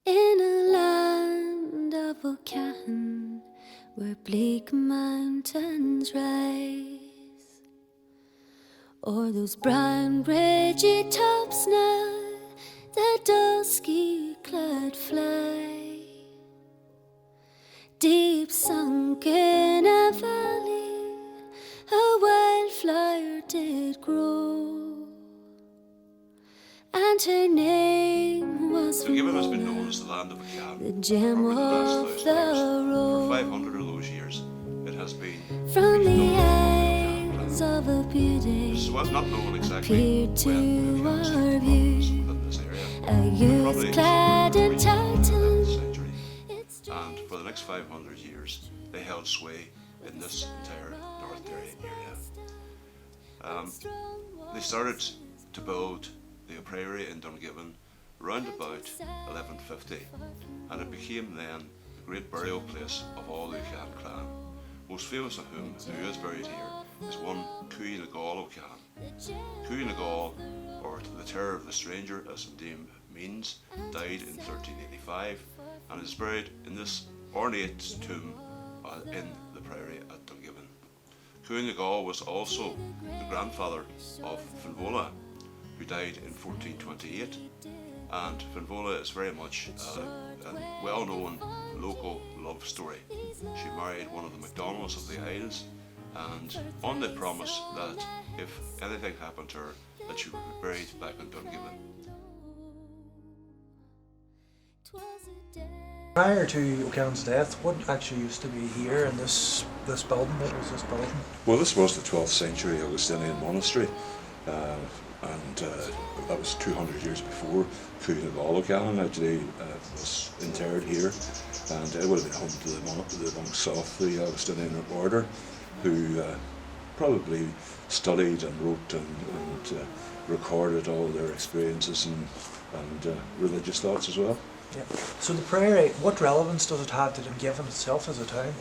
In a land of O'Cahan, where bleak mountains rise, o'er those brown ridgy tops now the dusky cloud fly, deep sunk in a valley a wildflower did grow, and her name was Given has been known as the land of O'Cahan the gem for the last of 1,000 the years. road. For 500 of those years, it has been From the known eyes as the of a beauty This was not known exactly appeared to when our O'Cahan view, within this area. a youth clad in tartan. Century. And for the next 500 years, they held sway in this entire North Derry area. They started to build the priory in Dungiven round about 1150, and it became then the great burial place of all the O'Cahan clan, most famous of whom, who is buried here, is one Cooey na Gael O'Cahan. Cooey na Gael, or the terror of the stranger as the name means, died in 1385 and is buried in this ornate tomb in the priory at Dungiven. Cooey na Gael was also the grandfather of Finvola, who died in 1428, and Finvola is very much a well-known local love story. She married one of the MacDonalds of the Isles, and on the promise that if anything happened to her, that she would be buried back in Dungiven. Prior to O'Cahan's death, what actually used to be here in this building? What was this building? Well, this was the 12th century Augustinian monastery, and that was 200 years before Cooey na Gael O'Cahan actually was interred here, and it would have been home to the monks of the Augustinian order, who probably studied and wrote and recorded all their experiences and religious thoughts as well. Yeah. So the priory, what relevance does it have to Dungiven itself as a town?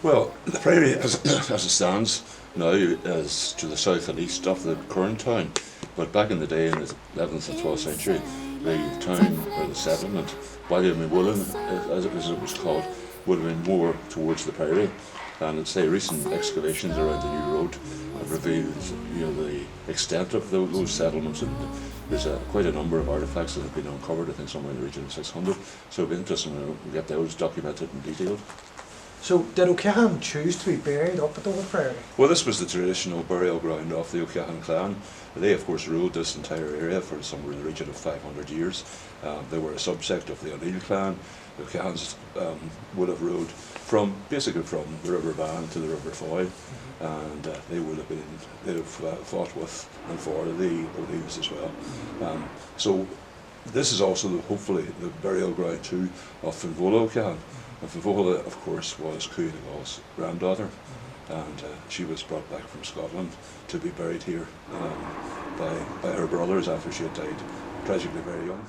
Well, the priory as it stands now is to the south and east of the current town, but back in the day in the 11th and 12th century, the town or the settlement, Ballymunwullen as it was called, would have been more towards the priory. And I'd say recent excavations around the new road have revealed, the extent of those settlements, and there's quite a number of artefacts that have been uncovered, I think somewhere in the region of 600, so it'll be interesting to get those documented and detailed. So did O'Cahan choose to be buried up at the old priory? Well, this was the traditional burial ground of the O'Cahan clan. They of course ruled this entire area for somewhere in the region of 500 years. They were a subsect of the O'Neill clan. The O'Cahans would have ruled basically from the River Van to the River Foyle, and they'd have fought with and for the O'Neills as well. So this is also hopefully the burial ground too of Finvola O'Cahan. And Finvola, of course, was Cooey na Gael's granddaughter, and she was brought back from Scotland to be buried here by her brothers after she had died tragically very young.